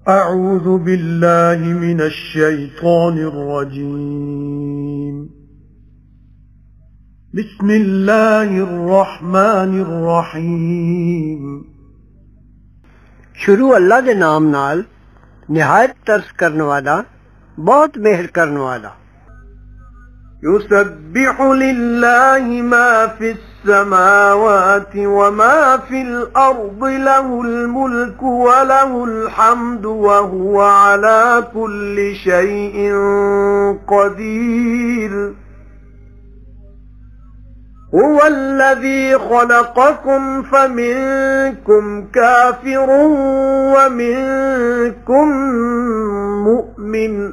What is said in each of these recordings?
أعوذ بالله من الشيطان الرجيم. بسم الله الرحمن الرحيم. شروع اللہ دے نام نال نہایت ترس کرنے والا بہت مہر کرنے والا. يسبح لله ما في السماوات وما في الأرض له الملك وله الحمد وهو على كل شيء قدير. هو الذي خلقكم فمنكم كافر ومنكم مؤمن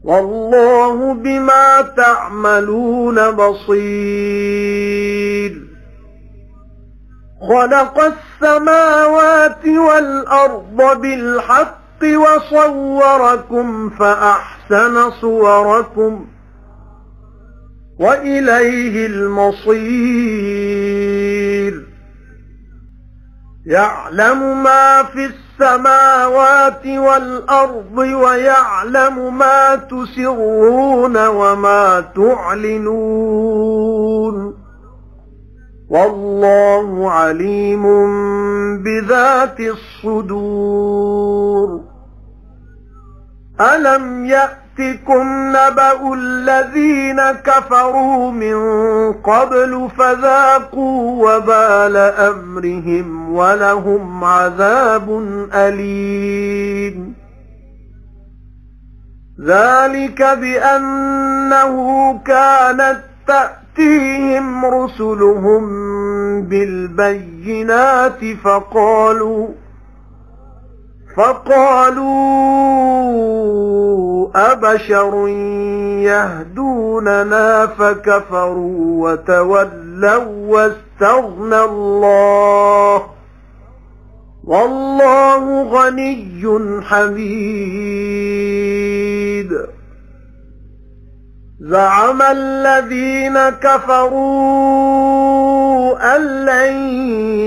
والله بما تعملون بصير. خلق السماوات والأرض بالحق وصوركم فأحسن صوركم وإليه المصير. يعلم ما في السماوات والأرض ويعلم ما تسرون وما تعلنون والله عليم بذات الصدور. ألم يأتكم نبأ الذين كفروا من قبل فذاقوا وبال أمرهم ولهم عذاب أليم. ذلك بأنه كانت تأتيهم رسلهم بالبينات فقالوا أبشر يهدوننا فكفروا وتولوا واستغنى الله والله غني حميد. زعم الذين كفروا أن لن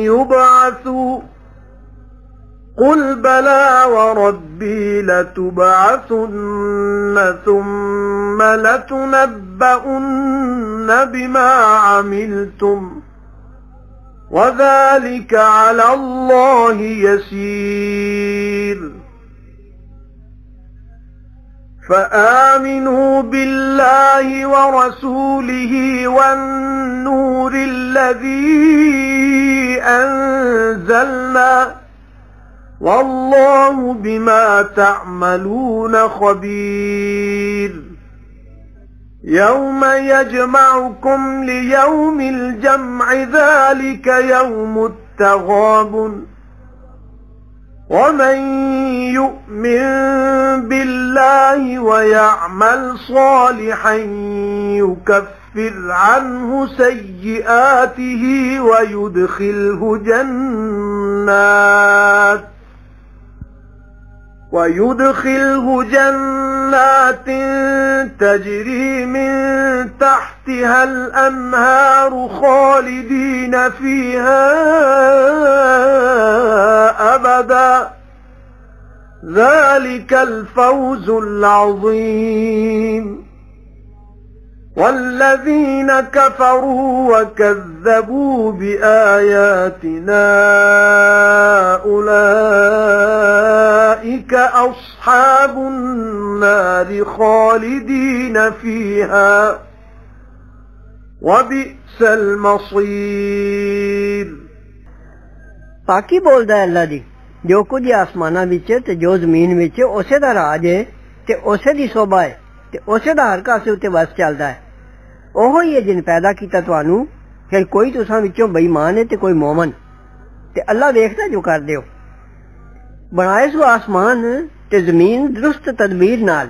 يبعثوا قل بلى وربي لتبعثن ثم لتنبؤن بما عملتم وذلك على الله يسير. فآمنوا بالله ورسوله والنور الذي أنزلنا والله بما تعملون خبير. يوم يجمعكم ليوم الجمع ذلك يوم التغابن ومن يؤمن بالله ويعمل صالحا يكفر عنه سيئاته ويدخله جنات تجري من تحتها الأنهار خالدين فيها أبدا ذلك الفوز العظيم. والذين كفروا وكذبوا بآياتنا أولئك أصحاب النار خالدين فيها وبئس المصير. پاکی بولدا ہے اللہ دی جو کچھ آسماناں وچ تے جو زمین وچ اسے دا راج ہے تے اسے دی صوبہ ہے تے اسے دا ہر کاسے اُتے بس چلدا ہے. اوہی ہے جن پیدا کیتا تانوں پھر کوئی تساں وچوں بے ایمان ہے تے کوئی مومن تے اللہ ویکھدا جو کردے ہو. بنائے سو آسمان تے زمین درست تدبیر نال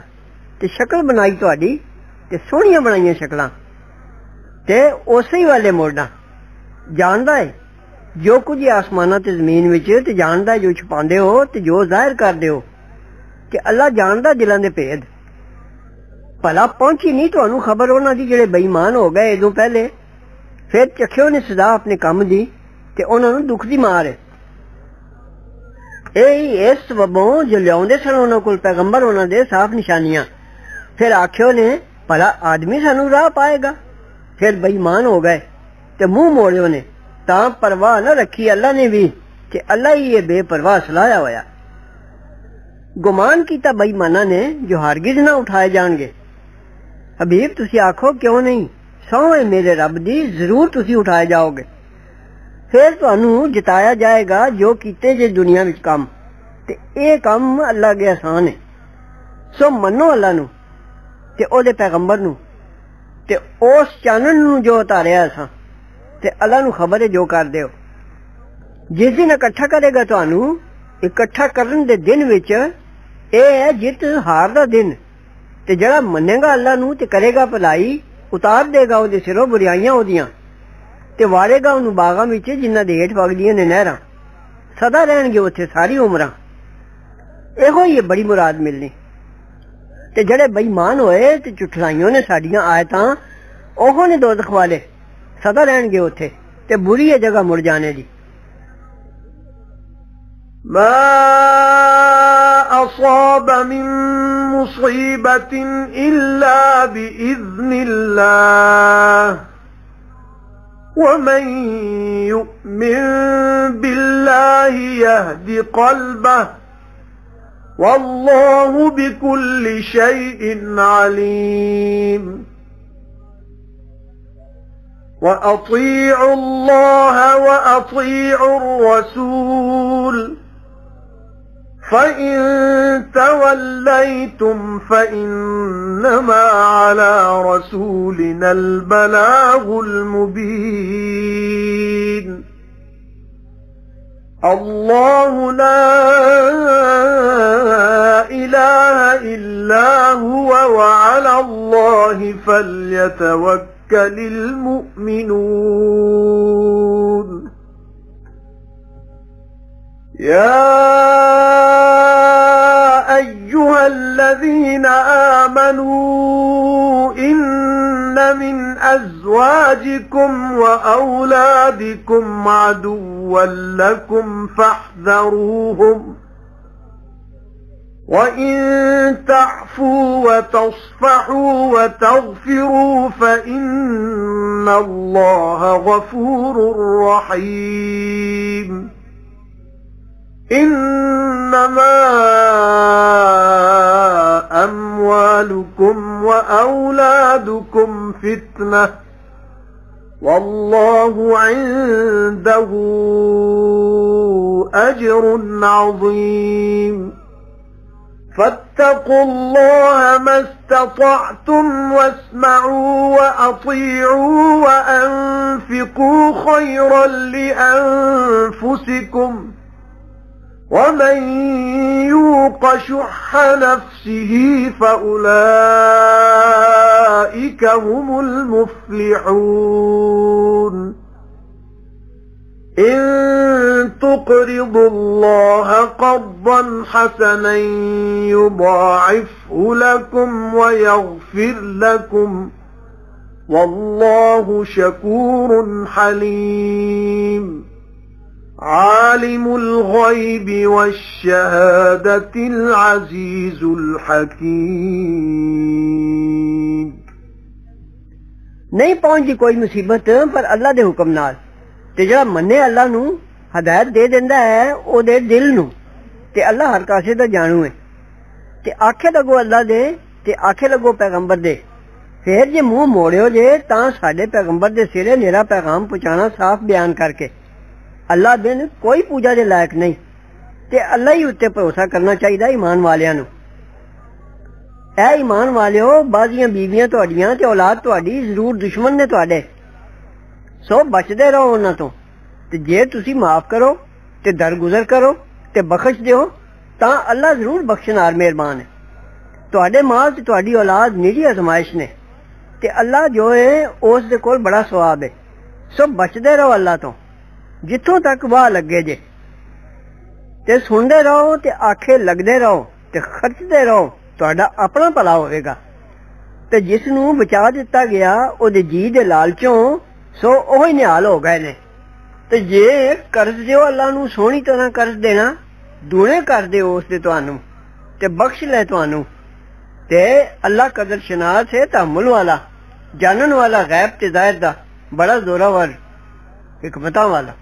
تے شکل بنائی تہاڈی تے سوہنیاں بنائیاں شکلاں تے اسی والے موڑنا جاندا ہے جو کچھ آسماناں تے زمین وچ تے جاندا ہے جو چھپاندے ہو تے جو ظاہر کردے ہو کہ اللہ جاندا دلاں دے بھید. بھلا پہنچی نہیں تانوں خبر انہاں دی جڑے بے ایمان ہو گئے ادوں پہلے پھر چکھیو نے سزا اپنے کم دی تے انہاں نوں دکھ دی مار ہے. اس سببوں جو لیاؤندے سن انہاں کول پیغمبر انہاں دے صاف نشانیاں، پھر آکھیو نے بھلا آدمی سانو راہ پائے گا، پھر بے ایمان ہو گئے تے منہ موڑیو نے، تاں پرواہ نہ رکھی اللہ نے بھی کہ اللہ ہی یہ بے پرواہ سلایا ہویا۔ گمان کیتا بے ایماناں نے جو ہرگز نہ اٹھائے جان گے۔ حبیب تسی آکھو کیوں نہیں، سوئے میرے رب دی ضرور تسی اٹھائے جاؤ گے، پھر تانوں جتایا جائے گا جو کیتے جے دنیا وچ کم، تے اے کم اللہ دے آسان ہے۔ سو منو اللہ نو تے او دے پیغمبر نو تے اس چانن نو جو اتاریا اساں، تے اللہ نو خبر ہے جو کر دیو۔ جس دن اکٹھا کرے گا تانوں اکٹھا کرن دے دن وچ اے ہے جت ہار دا دن، تے جڑا منے گا اللہ نو تے کرے گا بھلائی اتار دے گا او دے سروں بریائیاں اودیاں، تے وارے گا انہوں باغاں وچ جنہاں دے ہیٹھ وگدیاں نے نہراں، سدا رہن گے اوتھے ساری عمراں۔ ایہو ہی بڑی مراد ملنی۔ تے جڑے بے ایمان ہوئے تے چٹھلائیوں نے ساڈیاں آیتاں، اوہو نے دوزخ والے سدا رہن گے اوتھے تے بری ہے جگہ مڑ جانے دی۔ ما أصاب من مصيبة إلا بإذن الله ومن يؤمن بالله يهد قلبه والله بكل شيء عليم وأطيعوا الله وأطيعوا الرسول فإن توليتم فإنما على رسولنا البلاغ المبين الله لا إله إلا هو وعلى الله فليتوكل المؤمنون يا أيها الذين آمنوا إن من أزواجكم وأولادكم عدوا لكم فاحذروهم وإن تعفوا وتصفحوا وتغفروا فإن الله غفور رحيم إنما أموالكم وأولادكم فتنة والله عنده أجر عظيم فاتقوا الله ما استطعتم واسمعوا وأطيعوا وأنفقوا خيرا لأنفسكم ومن يوق شح نفسه فأولئك هم المفلحون إن تقرضوا الله قرضا حسنا يضاعفه لكم ويغفر لكم والله شكور حليم عالم الغيب والشهادة العزيز الحكيم۔ نہیں پہنچی کوئی مصیبت پر اللہ دے حکم نال، تے جڑا منے اللہ نو ہدایت دے دیندا ہے او دے دل نو، تے اللہ ہر کاسے دا جانو ہے، تے آکھے لگو اللہ دے تے آکھے لگو پیغمبر دے، پھر جے منہ موڑیو جے تاں ساڈے پیغمبر دے سرے نیرا پیغام پہنچانا صاف بیان کر کے اللہ بن کوئی پوجا دے لائق نہیں، تے اللہ ہی اتے بھروسہ کرنا چاہیے ایمان والیاں نو۔ اے ایمان والیو، بعضیاں بیویاں تہاڈیاں تے اولاد تہاڈی ضرور دشمن نے تہاڈے، سو بچدے رہو انہاں تو، تے جے تسی معاف کرو تے درگزر کرو تے بخش دیو تاں اللہ ضرور بخشنہار مہربان ہے۔ تہاڈے مال تے تہاڈی اولاد نجی آزمائش نے، تے اللہ جو ہے اس دے کول بڑا ثواب ہے، سو بچدے رہو اللہ تو جتوں تک واہ لگے جے، تے سندے رہو تے آکھے لگدے رہو تے خرچدے رہو، تہاڈا اپنا بھلا ہوئے گا۔ تے جس نو بچا دتا گیا او دے جی دے لالچوں سو اوہی نحال ہو گئے نے۔ تے جے قرض دیو اللہ نو سونی طرح قرض دینا دونے کر دے اس دے تانوں تے بخش لے تانوں تے اللہ قدر شناس ہے تحمل والا جانن والا غیب تے ظاہر دا بڑا زوراور حکمتاں والا